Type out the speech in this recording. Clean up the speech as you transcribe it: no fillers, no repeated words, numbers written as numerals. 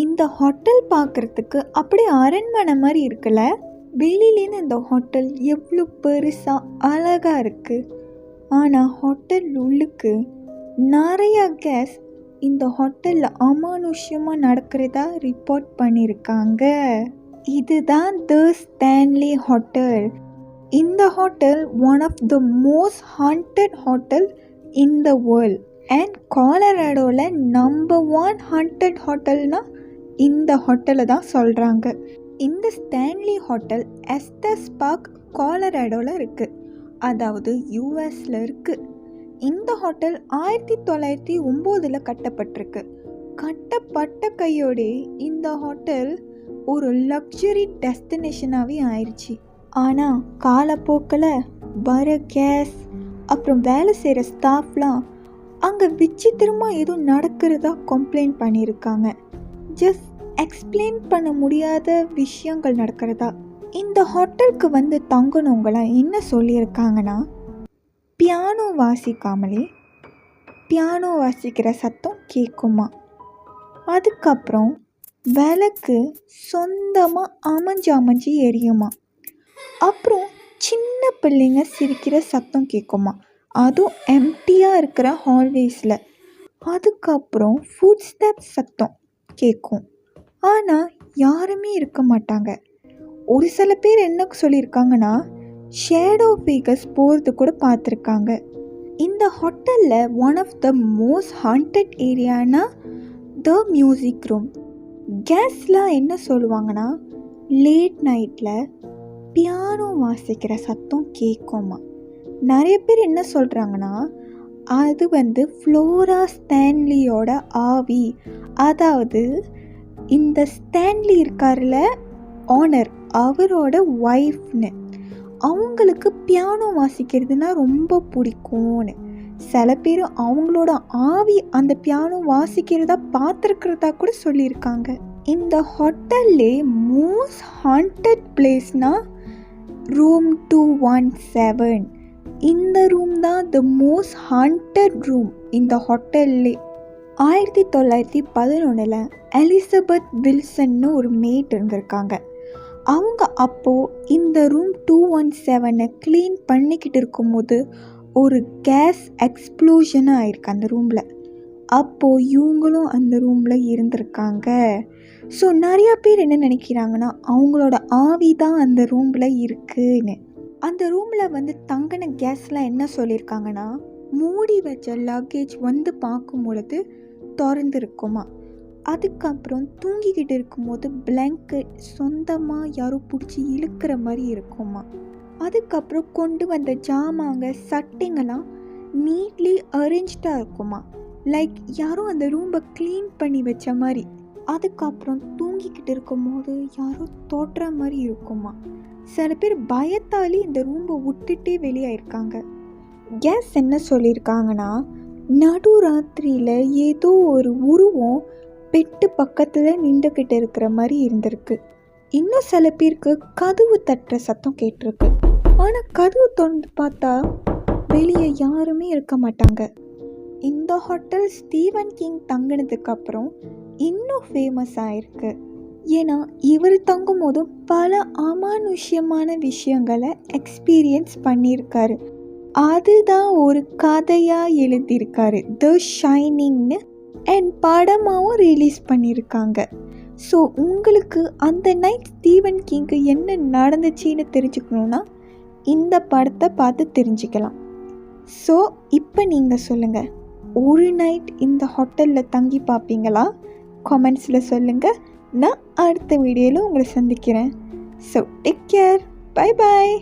இந்த ஹோட்டல் பார்க்குறதுக்கு அப்படியே அரண்மனை மாதிரி இருக்குல்ல. வெளியிலேருந்து இந்த ஹோட்டல் எவ்வளோ பெருசாக அழகாக இருக்குது. ஆனால் ஹோட்டல் உள்ளுக்கு நிறையா கேஸ் இந்த ஹோட்டலில் அமானுஷ்யமாக நடக்கிறதா ரிப்போர்ட் பண்ணியிருக்காங்க. இதுதான் த ஸ்டான்லி ஹோட்டல். இந்த hotel one of the most haunted hotel in the world. And கொலராடோவில் நம்பர் 1 ஹாண்டட் ஹோட்டல்னால் இந்த ஹோட்டலை தான் சொல்கிறாங்க. இந்த ஸ்டான்லி ஹோட்டல் எஸ்டஸ் பார்க் கொலராடோவில் இருக்குது, அதாவது யூஎஸில் இருக்குது. இந்த ஹோட்டல் 1909 கட்டப்பட்டிருக்கு. கட்டப்பட்ட கையோடே இந்த ஹோட்டல் ஒரு லக்ஸரி டெஸ்டினேஷனாகவே ஆயிடுச்சு. ஆனால் காலப்போக்கில் வர கேஸ் அப்புறம் வேலை செய்கிற ஸ்டாஃப்லாம் அங்கே விசித்திரமாக ஏதோ நடக்கிறதா கம்ப்ளைண்ட் பண்ணியிருக்காங்க. ஜஸ்ட் எக்ஸ்பிளைன் பண்ண முடியாத விஷயங்கள் நடக்கிறதா. இந்த ஹோட்டலுக்கு வந்து தங்கினவங்களாம் என்ன சொல்லியிருக்காங்கன்னா, பியானோ வாசிக்காமலே பியானோ வாசிக்கிற சத்தம் கேட்குமா. அதுக்கப்புறம் விளக்கு சொந்தமாக அமைஞ்சு எரியுமா. அப்புறம் சின்ன பிள்ளைங்க சிரிக்கிற சத்தம் கேட்குமா, அதுவும் எம்டியாக இருக்கிற ஹால்வேஸில். அதுக்கப்புறம் ஃபுட் ஸ்டெப் சத்தம் கேட்கும், ஆனால் யாருமே இருக்க மாட்டாங்க. ஒரு சில பேர் என்ன சொல்லியிருக்காங்கன்னா, ஷேடோ ஃபிகர்ஸ் போகிறது கூட பார்த்துருக்காங்க. இந்த ஹோட்டலில் one of the most haunted ஏரியானா த மியூசிக் ரூம். கெஸ்ட்லாம் என்ன சொல்லுவாங்கன்னா, லேட் நைட்டில் பியானோ வாசிக்கிற சத்தம் கேட்குமா. நிறைய பேர் என்ன சொல்கிறாங்கன்னா, அது வந்து ஃப்ளோரா ஸ்டான்லியோட ஆவி. அதாவது இந்த ஸ்டான்லி இருக்கார்ல ஓனர், அவரோட ஒய்ஃப்னு. அவங்களுக்கு பியானோ வாசிக்கிறதுனா ரொம்ப பிடிக்கும்னு. சில பேர் அவங்களோட ஆவி அந்த பியானோ வாசிக்கிறதா பார்த்துருக்கிறதா கூட சொல்லியிருக்காங்க. இந்த ஹோட்டல்லே மோஸ்ட் ஹாண்டட் பிளேஸ்னால் ரூம் 217. இந்த ரூம் தான் த மோஸ்ட் ஹாண்டட் ரூம் இந்த ஹோட்டல்லே. 1911 எலிசபெத் வில்சன்னு ஒரு மேட் இருந்திருக்காங்க. அவங்க அப்போது இந்த ரூம் 217 க்ளீன் பண்ணிக்கிட்டு இருக்கும்போது ஒரு கேஸ் எக்ஸ்ப்ளோஷனாக ஆயிருக்கு அந்த ரூமில். அப்போது இவங்களும் அந்த ரூமில் இருந்திருக்காங்க. ஸோ நிறையா பேர் என்ன நினைக்கிறாங்கன்னா, அவங்களோட ஆவி தான் அந்த ரூமில் இருக்குன்னு. அந்த ரூமில் வந்து தங்கின கேஸ்லாம் என்ன சொல்லியிருக்காங்கன்னா, மூடி வச்ச லக்கேஜ் வந்து பார்க்கும் பொழுது திறந்துருக்குமா. அதுக்கப்புறம் தூங்கிக்கிட்டு இருக்கும்போது பிளாங்கெட் சொந்தமாக யாரும் பிடிச்சி இழுக்கிற மாதிரி இருக்குமா. அதுக்கப்புறம் கொண்டு வந்த ஜாமாங்க சட்டைங்கெல்லாம் நீட்லி அரேஞ்ச்டாக இருக்குமா, லைக் யாரும் அந்த ரூமை க்ளீன் பண்ணி வச்ச மாதிரி. அதுக்கப்புறம் தூங்கிக்கிட்டு இருக்கும்போது யாரும் தோற்ற மாதிரி இருக்குமா. சில பேர் பயத்தாலே இந்த ரூமை விட்டுட்டே வெளியாயிருக்காங்க. கேஸ் என்ன சொல்லியிருக்காங்கன்னா, நடு ராத்திரியில் ஏதோ ஒரு உருவம் பெட்டு பக்கத்தில் நின்றுக்கிட்டு இருக்கிற மாதிரி இருந்திருக்கு. இன்னும் சில பேருக்கு கதவு தட்டுற சத்தம் கேட்டிருக்கு. ஆனால் கதவு திறந்து பார்த்தா வெளியே யாருமே இருக்க மாட்டாங்க. இந்த ஹோட்டல் ஸ்டீவன் கிங் தங்கினதுக்கப்புறம் இன்னும் ஃபேமஸ் ஆகிருக்கு. ஏன்னா இவர் தங்கும் போதும் பல அமானுஷ்யமான விஷயங்களை எக்ஸ்பீரியன்ஸ் பண்ணியிருக்காரு. அதுதான் ஒரு கதையாக எழுதியிருக்காரு, த ஷைனிங்னு. அண்ட் படமாகவும் ரிலீஸ் பண்ணியிருக்காங்க. ஸோ உங்களுக்கு அந்த நைட் ஸ்டீவன் கிங்க்கு என்ன நடந்துச்சுன்னு தெரிஞ்சுக்கணுன்னா இந்த படத்தை பார்த்து தெரிஞ்சுக்கலாம். ஸோ இப்போ நீங்கள் சொல்லுங்கள், ஒரு நைட் இந்த ஹோட்டலில் தங்கி பார்ப்பீங்களா? கமெண்ட்ஸில் சொல்லுங்கள். நான் அடுத்த வீடியோவில் உங்களை சந்திக்கிறேன். So take care, bye bye.